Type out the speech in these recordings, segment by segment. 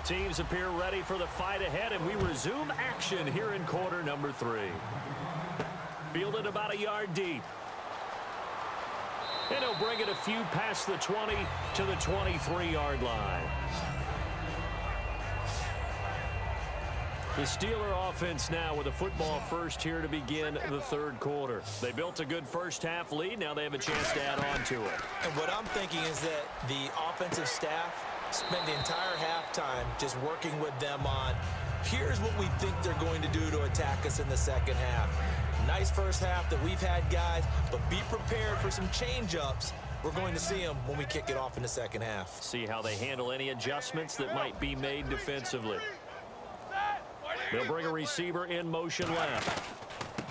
Both teams appear ready for the fight ahead, and we resume action here in quarter number 3. Fielded about a yard deep. And he'll bring it a few past the 20 to the 23-yard line. The Steeler offense now with a football first here to begin the third quarter. They built a good first-half lead. Now they have a chance to add on to it. And what I'm thinking is that the offensive staff spent the entire halftime just working with them on, here's what we think they're going to do to attack us in the second half. Nice first half that we've had, guys, but be prepared for some change-ups. We're going to see them when we kick it off in the second half. See how they handle any adjustments that might be made defensively. They'll bring a receiver in motion left.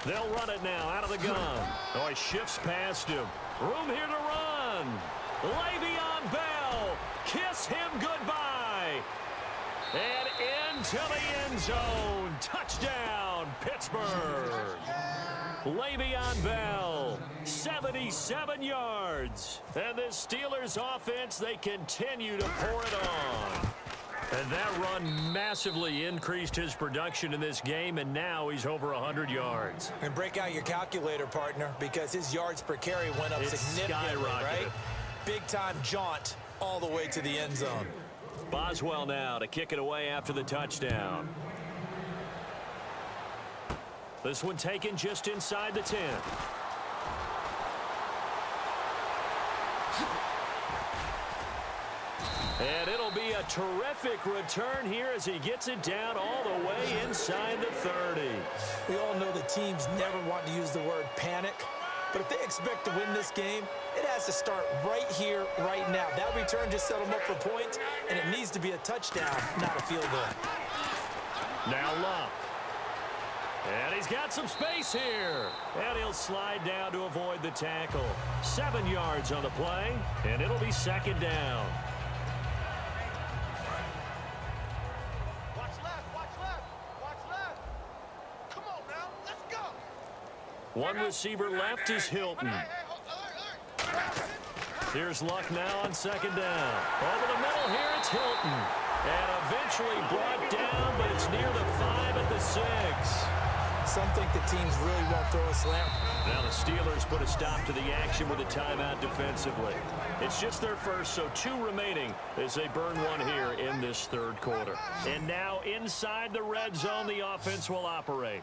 They'll run it now out of the gun. Oh, he shifts past him. Room here to run. Le'Veon Bell. Kiss him goodbye. And into the end zone. Touchdown, Pittsburgh. Le'Veon Bell, 77 yards. And the Steelers offense, they continue to pour it on. And that run massively increased his production in this game, and now he's over 100 yards. And break out your calculator, partner, because his yards per carry went up significantly, right? Big-time jaunt all the way to the end zone. Boswell now to kick it away after the touchdown. This one taken just inside the 10. And it'll be a terrific return here as he gets it down all the way inside the 30. We all know that teams never want to use the word panic, but if they expect to win this game, it has to start right here, right now. That return just set them up for points, and it needs to be a touchdown, not a field goal. Now Luck. And he's got some space here. And he'll slide down to avoid the tackle. 7 yards on the play, and it'll be second down. One receiver left is Hilton. Here's Luck now on second down. Over the middle here, it's Hilton. And eventually brought down, but it's near the 5 at the 6. Some think the teams really won't throw a slant. Now the Steelers put a stop to the action with a timeout defensively. It's just their first, so 2 remaining as they burn one here in this third quarter. And now inside the red zone, the offense will operate.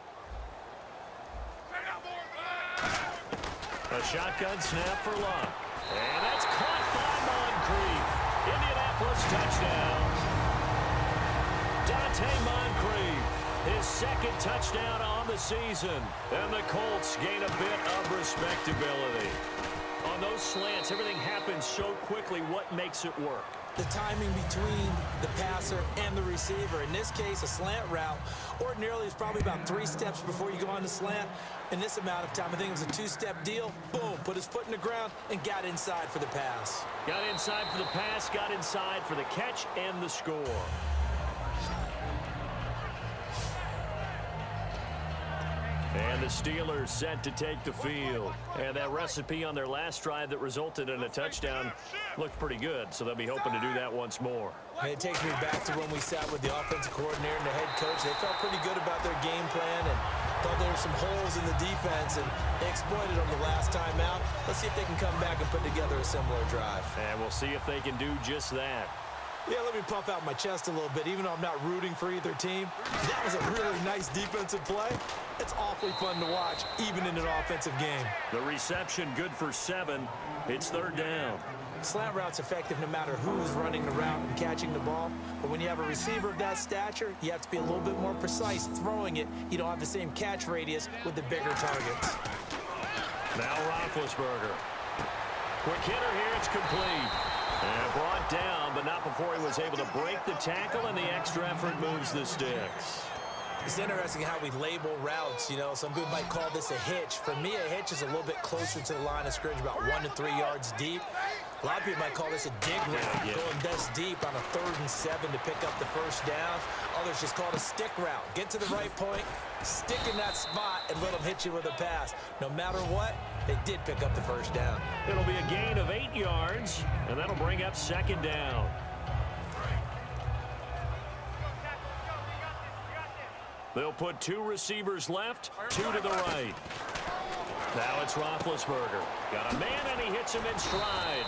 A shotgun snap for Luck. And that's caught by Moncrief. Indianapolis touchdown. Dante Moncrief, his second touchdown on the season. And the Colts gain a bit of respectability. On those slants, everything happens so quickly. What makes it work? The timing between the passer and the receiver. In this case, a slant route ordinarily is probably about 3 steps before you go on the slant. In this amount of time, I think it was a 2-step deal. Boom, put his foot in the ground and got inside for the pass. Got inside for the pass, got inside for the catch and the score. And the Steelers set to take the field. And that recipe on their last drive that resulted in a touchdown looked pretty good, so they'll be hoping to do that once more. And it takes me back to when we sat with the offensive coordinator and the head coach. They felt pretty good about their game plan and thought there were some holes in the defense, and they exploited them the last time out. Let's see if they can come back and put together a similar drive. And we'll see if they can do just that. Yeah, let me puff out my chest a little bit, even though I'm not rooting for either team. That was a really nice defensive play. It's awfully fun to watch, even in an offensive game. The reception good for 7. It's third down. Slant route's effective no matter who's running the route and catching the ball. But when you have a receiver of that stature, you have to be a little bit more precise throwing it. You don't have the same catch radius with the bigger targets. Now Roethlisberger. Quick hitter here, it's complete. And brought down, but not before he was able to break the tackle, and the extra effort moves the sticks. It's interesting how we label routes. You know, some people might call this a hitch. For me, a hitch is a little bit closer to the line of scrimmage, about 1 to 3 yards deep. A lot of people might call this a dig route, going this deep on a 3rd and 7 to pick up the first down. Others just call it a stick route. Get to the right point, stick in that spot, and let them hit you with a pass. No matter what, they did pick up the first down. It'll be a gain of 8 yards, and that'll bring up second down. They'll put 2 receivers left, 2 to the right. Now it's Roethlisberger. Got a man, and he hits him in stride.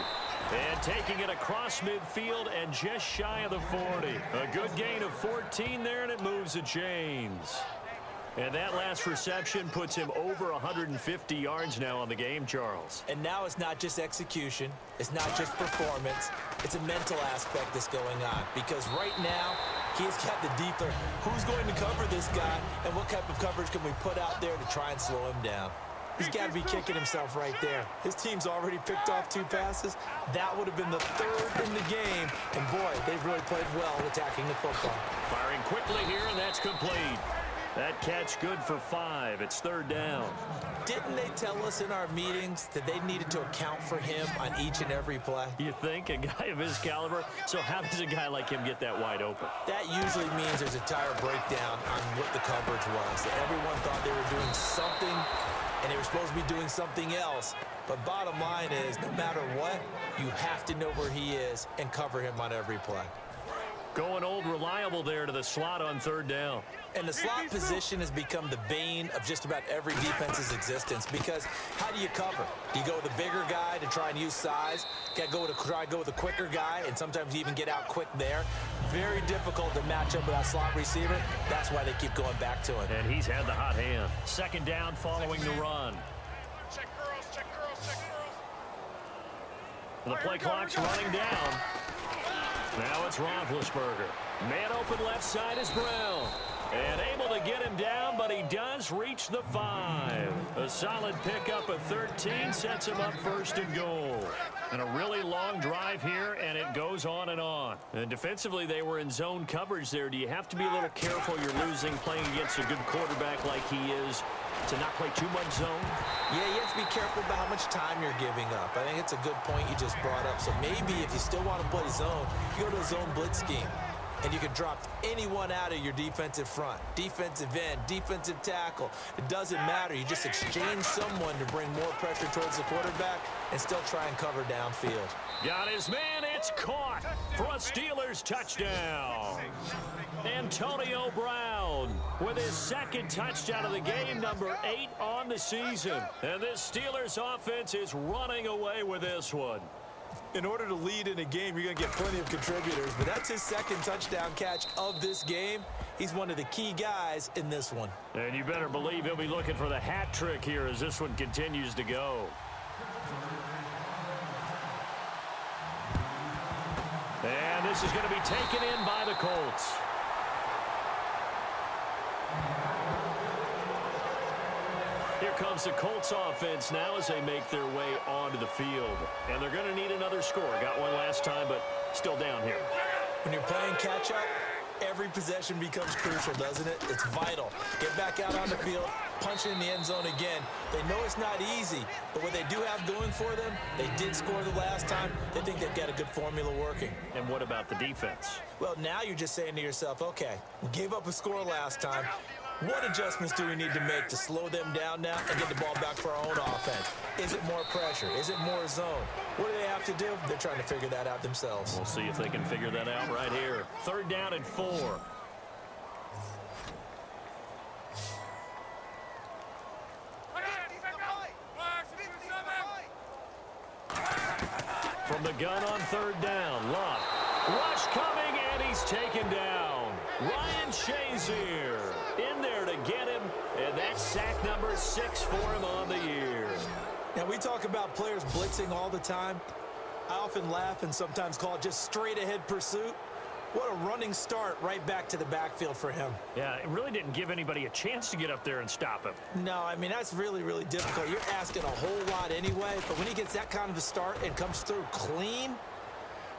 And taking it across midfield and just shy of the 40. A good gain of 14 there, and it moves the chains. And that last reception puts him over 150 yards now on the game, Charles. And now it's not just execution. It's not just performance. It's a mental aspect that's going on. Because right now, he's got the deeper. Who's going to cover this guy? And what type of coverage can we put out there to try and slow him down? He's got to be kicking himself right there. His team's already picked off 2 passes. That would have been the 3rd in the game. And, boy, they've really played well attacking the football. Firing quickly here, and that's complete. That catch good for 5. It's 3rd down. Didn't they tell us in our meetings that they needed to account for him on each and every play? You think? A guy of his caliber? So how does a guy like him get that wide open? That usually means there's a tire breakdown on what the coverage was. Everyone thought they were doing something, and they were supposed to be doing something else. But bottom line is, no matter what, you have to know where he is and cover him on every play. Going old reliable there to the slot on 3rd down. And the slot position has become the bane of just about every defense's existence, because how do you cover? Do you go with a bigger guy to try and use size? Try to go with a quicker guy, and sometimes you even get out quick there. Very difficult to match up with that slot receiver. That's why they keep going back to it. And he's had the hot hand. 2nd down following the run. Check girls, check girls, check girls. The play clock's running down. Now it's Roethlisberger. Man open left side is Brown. And able to get him down, but he does reach the 5. A solid pickup of 13 sets him up 1st and goal. And a really long drive here, and it goes on and on. And defensively, they were in zone coverage there. Do you have to be a little careful? You're losing playing against a good quarterback like he is to not play too much zone? Yeah, you have to be careful about how much time you're giving up. I think it's a good point you just brought up. So maybe if you still want to play zone, you go to a zone blitz scheme. And you can drop anyone out of your defensive front, defensive end, defensive tackle. It doesn't matter. You just exchange someone to bring more pressure towards the quarterback and still try and cover downfield. Got his man. It's caught for a Steelers touchdown. Antonio Brown with his 2nd touchdown of the game, number 8 on the season. And this Steelers offense is running away with this one. In order to lead in a game, you're going to get plenty of contributors, but that's his 2nd touchdown catch of this game. He's one of the key guys in this one. And you better believe he'll be looking for the hat trick here as this one continues to go. And this is going to be taken in by the Colts. Here comes the Colts offense now as they make their way onto the field. And they're going to need another score. Got one last time, but still down here. When you're playing catch-up, every possession becomes crucial, doesn't it? It's vital. Get back out on the field, punch it in the end zone again. They know it's not easy, but what they do have going for them, they did score the last time. They think they've got a good formula working. And what about the defense? Well, now you're just saying to yourself, okay, we gave up a score last time. What adjustments do we need to make to slow them down now and get the ball back for our own offense? Is it more pressure? Is it more zone? What do they have to do? They're trying to figure that out themselves. We'll see if they can figure that out right here. 3rd down and 4. From the gun on 3rd down, Luck. Rush coming, and he's taken down. Ryan Shazier in there to get him, and that's sack number 6 for him on the year. Now, we talk about players blitzing all the time. I often laugh and sometimes call it just straight-ahead pursuit. What a running start right back to the backfield for him. Yeah, it really didn't give anybody a chance to get up there and stop him. No, I mean, that's really, really difficult. You're asking a whole lot anyway, but when he gets that kind of a start and comes through clean,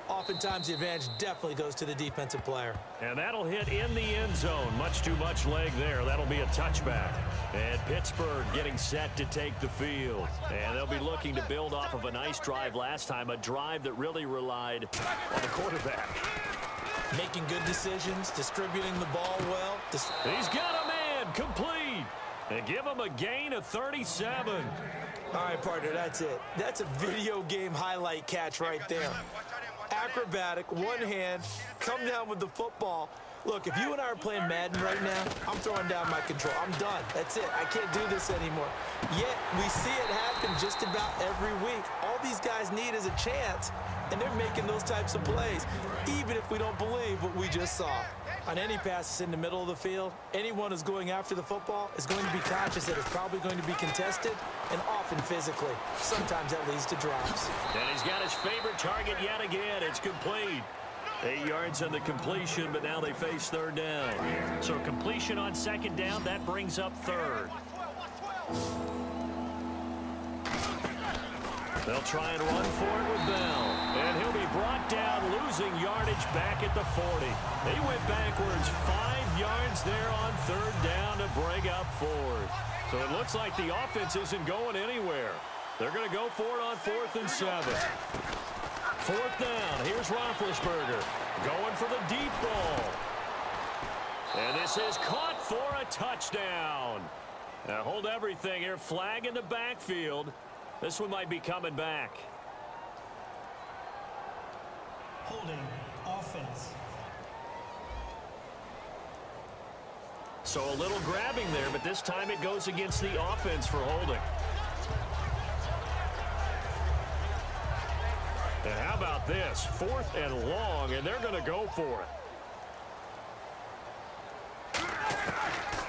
oftentimes the advantage definitely goes to the defensive player. And that'll hit in the end zone. Much too much leg there. That'll be a touchback. And Pittsburgh getting set to take the field. And they'll be looking to build off of a nice drive last time, a drive that really relied on the quarterback. Making good decisions, distributing the ball well. He's got a man, complete. And give him a gain of 37. All right, partner, that's it. That's a video game highlight catch right there. Acrobatic, one hand, come down with the football. Look, if you and I are playing Madden right now, I'm throwing down my control. I'm done. That's it. I can't do this anymore. Yet, we see it happen just about every week. All these guys need is a chance, and they're making those types of plays, even if we don't believe what we just saw. On any passes in the middle of the field, anyone who's going after the football is going to be conscious that it's probably going to be contested, and often physically. Sometimes that leads to drops. And he's got his favorite target yet again. It's complete. 8 yards on the completion, but now they face third down. So completion on second down, that brings up third. They'll try and run for it with Bell. And he'll be brought down, losing yardage back at the 40. He went backwards 5 yards there on third down to bring up fourth. So it looks like the offense isn't going anywhere. They're going to go for it on 4th and 7. Fourth down. Here's Roethlisberger going for the deep ball. And this is caught for a touchdown. Now hold everything here. Flag in the backfield. This one might be coming back. Holding offense. So a little grabbing there, but this time it goes against the offense for holding. And how about this? 4th and long, and they're going to go for it.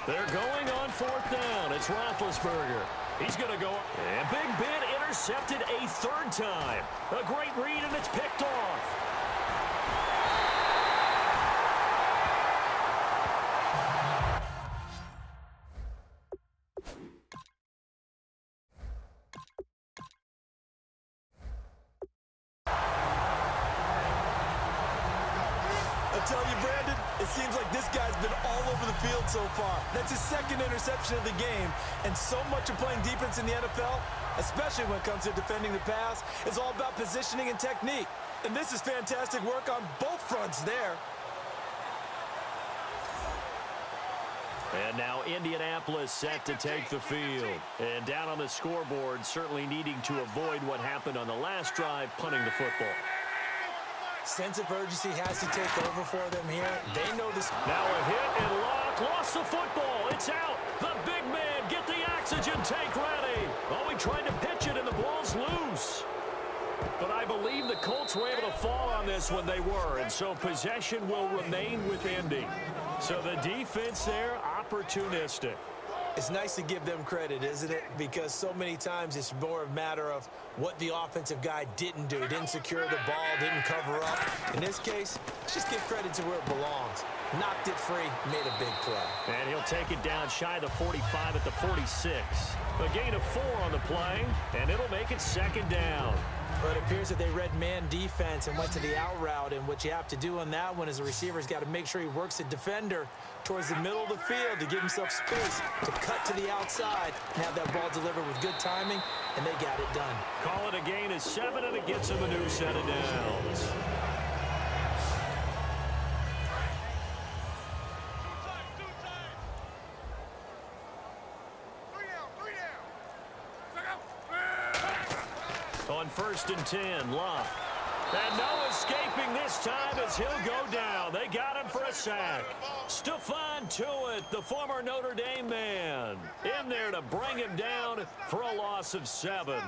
They're going on 4th down. It's Roethlisberger. He's going to go. And Big Ben intercepted a 3rd time. A great read, and it's picked off. I tell you, Brandon, it seems like this guy's been all over the field so far. That's his 2nd interception of the game, and so much of playing defense in the NFL, especially when it comes to defending the pass, is all about positioning and technique. And this is fantastic work on both fronts there. And now Indianapolis set to take the field. And down on the scoreboard, certainly needing to avoid what happened on the last drive, punting the football. Sense of urgency has to take over for them here. They know this. Now a hit and lock. Lost the football. It's out. The big man, get the oxygen tank ready. Oh, he tried to pitch it, and the ball's loose. But I believe the Colts were able to fall on this when they were, and so possession will remain with Indy. So the defense there, opportunistic. It's nice to give them credit, isn't it? Because so many times it's more a matter of what the offensive guy didn't do. Didn't secure the ball, didn't cover up. In this case, let's just give credit to where it belongs. Knocked it free, made a big play. And he'll take it down shy of the 45 at the 46. A gain of 4 on the play, and it'll make it 2nd down. But it appears that they read man defense and went to the out route, and what you have to do on that one is the receiver's got to make sure he works the defender towards the middle of the field to give himself space to cut to the outside and have that ball delivered with good timing, and they got it done. Call it a gain of 7, and it gets him a new set of downs. On 1st and 10, Locke. And no escaping this time as he'll go down. They got him for a sack. Stephon Tuitt, the former Notre Dame man, in there to bring him down for a loss of 7.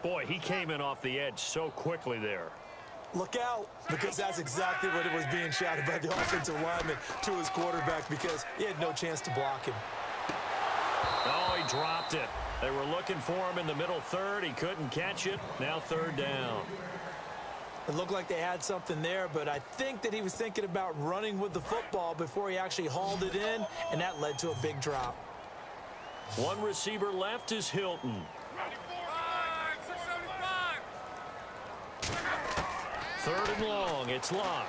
Boy, he came in off the edge so quickly there. Look out, because that's exactly what it was being shouted by the offensive lineman to his quarterback, because he had no chance to block him. Oh, he dropped it. They were looking for him in the middle 3rd. He couldn't catch it. Now 3rd down. It looked like they had something there, but I think that he was thinking about running with the football before he actually hauled it in, and that led to a big drop. One receiver left is Hilton. 3rd and long. It's Locke.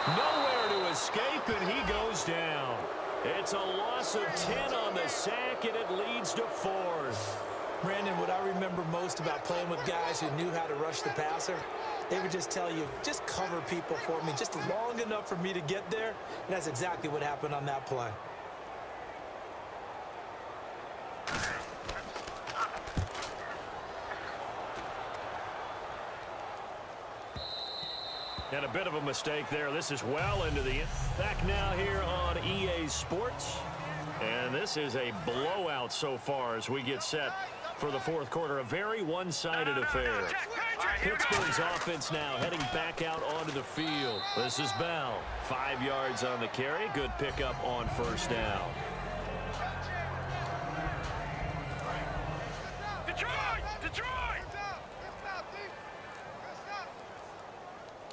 Nowhere to escape, and he goes down. It's a loss of 10 on the sack, and it leads to 4th. Brandon, what I remember most about playing with guys who knew how to rush the passer, they would just tell you, just cover people for me, just long enough for me to get there, and that's exactly what happened on that play. And a bit of a mistake there. This is well into the back now here on EA Sports. And this is a blowout so far as we get set for the fourth quarter. A very one-sided affair. Pittsburgh's offense now heading back out onto the field. This is Bell. 5 yards on the carry. Good pickup on first down.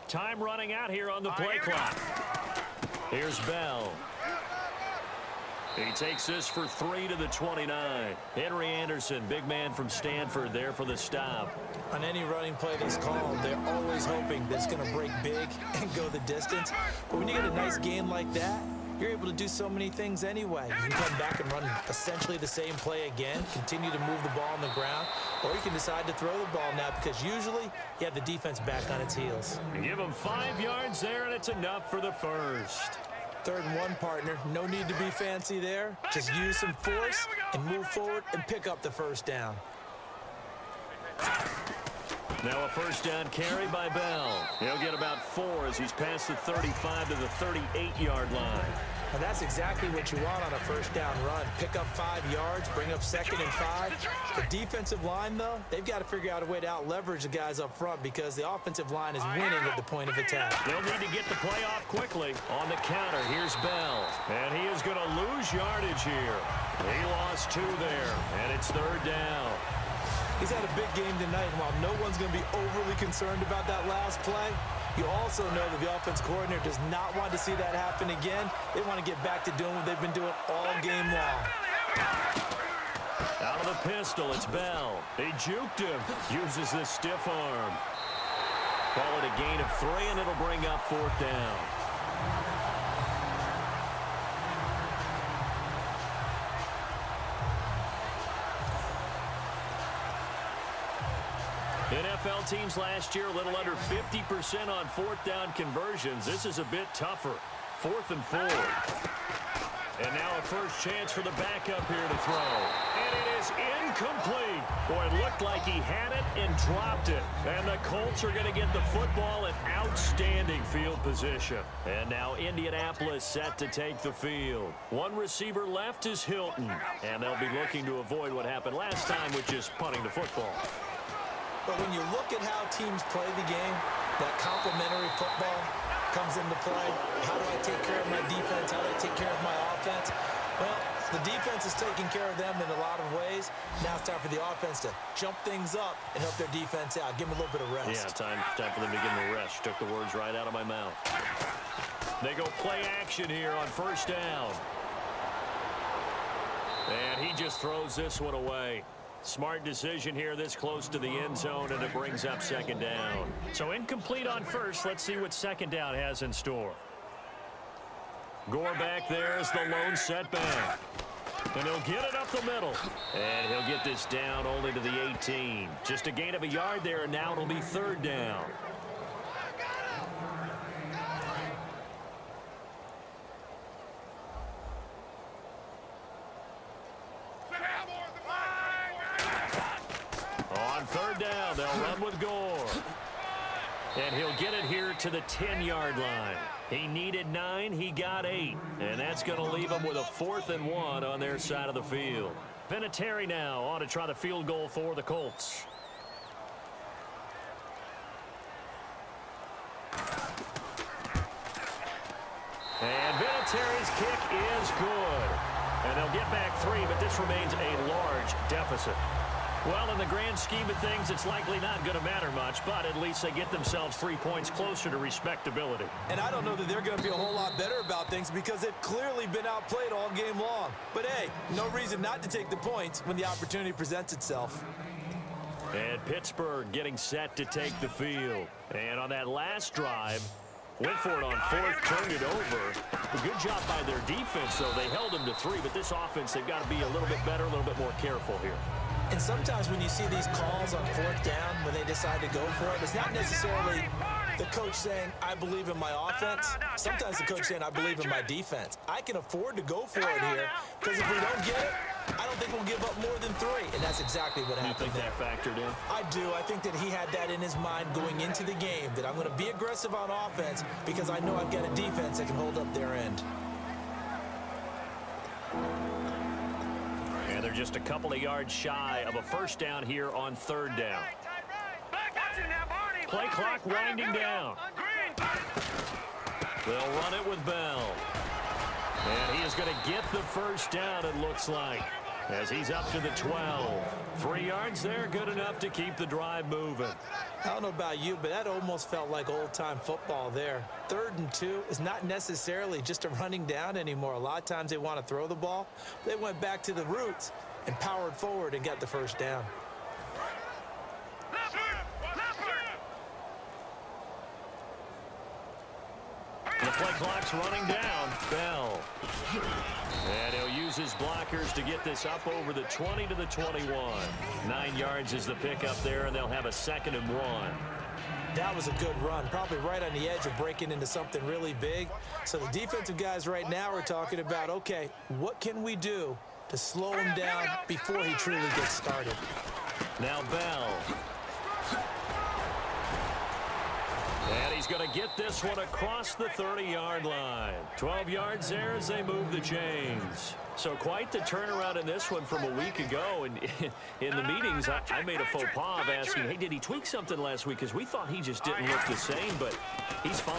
Time running out here on the play clock. Here's Bell. He takes this for 3 to the 29. Henry Anderson, big man from Stanford, there for the stop. On any running play that's called, they're always hoping that it's going to break big and go the distance. But when you get a nice game like that, you're able to do so many things anyway. You can come back and run essentially the same play again, continue to move the ball on the ground, or you can decide to throw the ball now because usually you have the defense back on its heels. Give them 5 yards there, and it's enough for the first. 3rd and 1, partner. No need to be fancy there. Just use some force and move forward and pick up the first down. Now a first down carry by Bell. He'll get about 4 as he's past the 35 to the 38-yard line. And that's exactly what you want on a first down run. Pick up 5 yards, bring up 2nd and 5. The defensive line, though, they've got to figure out a way to out-leverage the guys up front because the offensive line is winning at the point of attack. They'll need to get the play off quickly. On the counter, here's Bell. And he is going to lose yardage here. He lost 2 there, and it's 3rd down. He's had a big game tonight, and while no one's going to be overly concerned about that last play, you also know that the offense coordinator does not want to see that happen again. They want to get back to doing what they've been doing all game long. Out of the pistol, it's Bell. They juked him. Uses this stiff arm. Call it a gain of 3, and it'll bring up 4th down. NFL teams last year a little under 50% on 4th down conversions. This is a bit tougher. 4th and 4. And now a first chance for the backup here to throw. And it is incomplete. Boy, it looked like he had it and dropped it. And the Colts are going to get the football in outstanding field position. And now Indianapolis set to take the field. One receiver left is Hilton. And they'll be looking to avoid what happened last time with just punting the football. But when you look at how teams play the game, that complementary football comes into play. How do I take care of my defense? How do I take care of my offense? Well, the defense is taking care of them in a lot of ways. Now it's time for the offense to jump things up and help their defense out. Give them a little bit of rest. Yeah, time for them to give them a rest. Took the words right out of my mouth. They go play action here on first down. And he just throws this one away. Smart decision here this close to the end zone, and it brings up 2nd down. So incomplete on first. Let's see what 2nd down has in store. Gore back there is the lone setback. And he'll get it up the middle. And he'll get this down only to the 18. Just a gain of a yard there, and now it'll be 3rd down. On 3rd down, they'll run with Gore. And he'll get it here to the 10-yard line. He needed 9, he got 8. And that's going to leave him with a 4th and 1 on their side of the field. Vinatieri now on to try the field goal for the Colts. And Vinatieri's kick is good. And they'll get back 3, but this remains a large deficit. Well, in the grand scheme of things, it's likely not going to matter much, but at least they get themselves 3 points closer to respectability. And I don't know that they're going to be a whole lot better about things because they've clearly been outplayed all game long. But, hey, no reason not to take the points when the opportunity presents itself. And Pittsburgh getting set to take the field. And on that last drive, went for it on 4th, turned it over. A good job by their defense, though. They held them to 3, but this offense, they've got to be a little bit better, a little bit more careful here. And sometimes when you see these calls on 4th down, when they decide to go for it, it's not necessarily the coach saying, I believe in my offense. Sometimes the coach saying, I believe in my defense. I can afford to go for it here because if we don't get it, I don't think we'll give up more than 3, and that's exactly what happened. You think that factored in? I do. I think that he had that in his mind going into the game, that I'm going to be aggressive on offense because I know I've got a defense that can hold up their end. And they're just a couple of yards shy of a first down here on 3rd down. Play clock winding down. They'll run it with Bell. And he is going to get the first down, it looks like, as he's up to the 12. 3 yards there, good enough to keep the drive moving. I don't know about you, but that almost felt like old-time football there. 3rd and 2 is not necessarily just a running down anymore. A lot of times they want to throw the ball. They went back to the roots and powered forward and got the first down. The play clock's running down. Bell. And he'll use his blockers to get this up over the 20 to the 21. 9 yards is the pickup there, and they'll have a 2nd and 1. That was a good run, probably right on the edge of breaking into something really big. So the defensive guys right now are talking about, okay, what can we do to slow him down before he truly gets started? Now Bell. And he's going to get this one across the 30-yard line. 12 yards there as they move the chains. So quite the turnaround in this one from a week ago. And in the meetings, I made a faux pas of asking, hey, did he tweak something last week? Because we thought he just didn't look the same, but he's fine.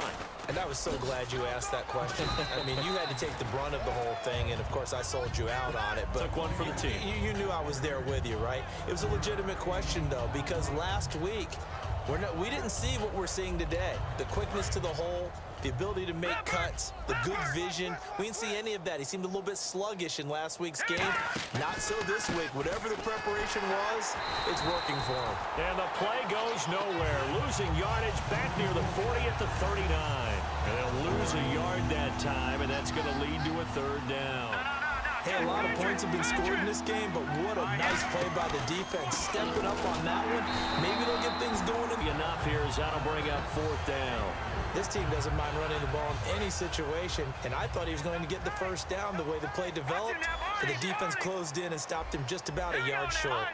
And I was so glad you asked that question. I mean, you had to take the brunt of the whole thing, and, of course, I sold you out on it. But took one for the team. You knew I was there with you, right? It was a legitimate question, though, because last week, we didn't see what we're seeing today. The quickness to the hole, the ability to make cuts, the good vision. We didn't see any of that. He seemed a little bit sluggish in last week's game. Not so this week. Whatever the preparation was, it's working for him. And the play goes nowhere. Losing yardage back near the 40 at the 39. And they'll lose a yard that time, and that's going to lead to a 3rd down. Hey, a lot of points have been scored in this game, but what a nice play by the defense. Stepping up on that one. Maybe they'll get things going. Enough here as that'll bring up 4th down. This team doesn't mind running the ball in any situation, and I thought he was going to get the first down the way the play developed, but the defense closed in and stopped him just about a yard short.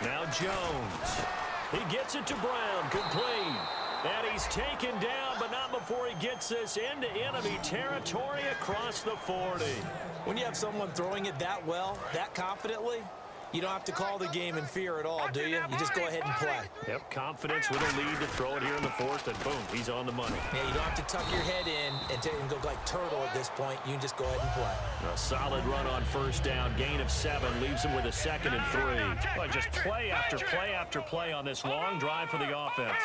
Now Jones. He gets it to Brown, complete. And he's taken down, but not before he gets this into enemy territory across the 40. When you have someone throwing it that well, that confidently, you don't have to call the game in fear at all, do you? You just go ahead and play. Yep, confidence with a lead to throw it here in the 4th, and boom, he's on the money. Yeah, you don't have to tuck your head in and go like turtle at this point. You can just go ahead and play. A solid run on 1st down, gain of 7, leaves him with a 2nd and 3. Well, just play after play after play on this long drive for the offense.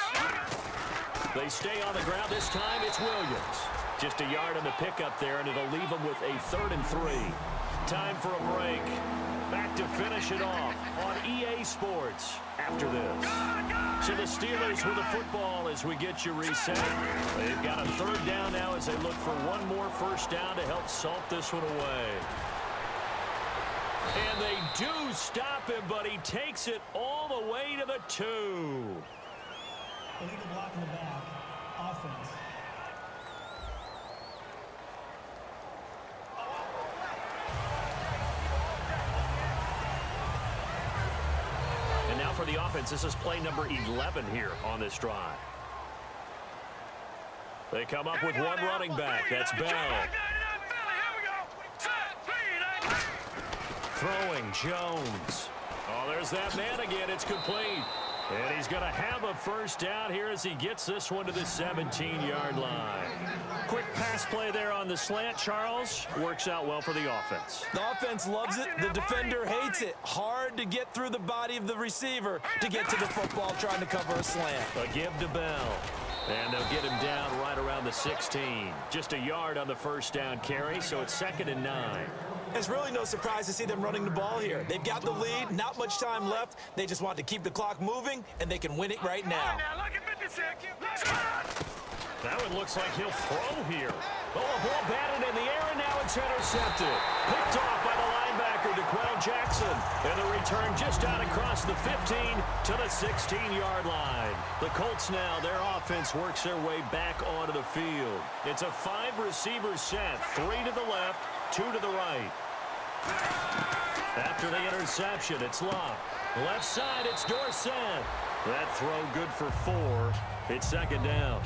They stay on the ground. This time it's Williams. Just a yard on the pickup there, and it'll leave them with a 3rd and 3. Time for a break. Back to finish it off on EA Sports after this. So the Steelers with the football as we get you reset. They've got a 3rd down now as they look for one more first down to help salt this one away. And they do stop him, but he takes it all the way to the 2. Illegal block in the back. Offense. And now for the offense, this is play number 11 here on this drive. They come up with one running back. That's Bell. Throwing Jones. Oh, there's that man again. It's complete. And he's going to have a first down here as he gets this one to the 17-yard line. Quick pass play there on the slant, Charles. Works out well for the offense. The offense loves it. The defender hates it. Hard to get through the body of the receiver to get to the football trying to cover a slant. A give to Bell. And they'll get him down right around the 16. Just a yard on the first down carry, so it's 2nd and 9. It's really no surprise to see them running the ball here. They've got the lead, not much time left. They just want to keep the clock moving, and they can win it right now. That one looks like he'll throw here. Oh, a ball batted in the air, and now it's intercepted. Picked off by the linebacker, DeQuell Jackson. And the return just out across the 15 to the 16-yard line. The Colts now, their offense works their way back onto the field. It's a 5-receiver set, 3 to the left, 2 to the right. After the interception, it's Locke. Left side, it's Dorsett. That throw good for 4. It's second down.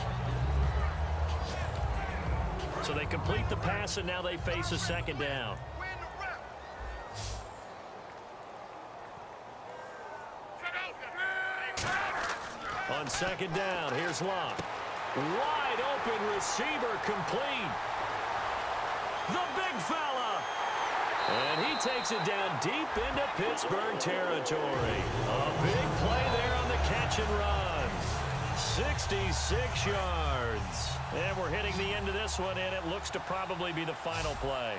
So they complete the pass, and now they face a second down. On second down, here's Locke. Wide open receiver complete. The big fella. And he takes it down deep into Pittsburgh territory. A big play there on the catch and run. 66 yards. And we're hitting the end of this one, and it looks to probably be the final play.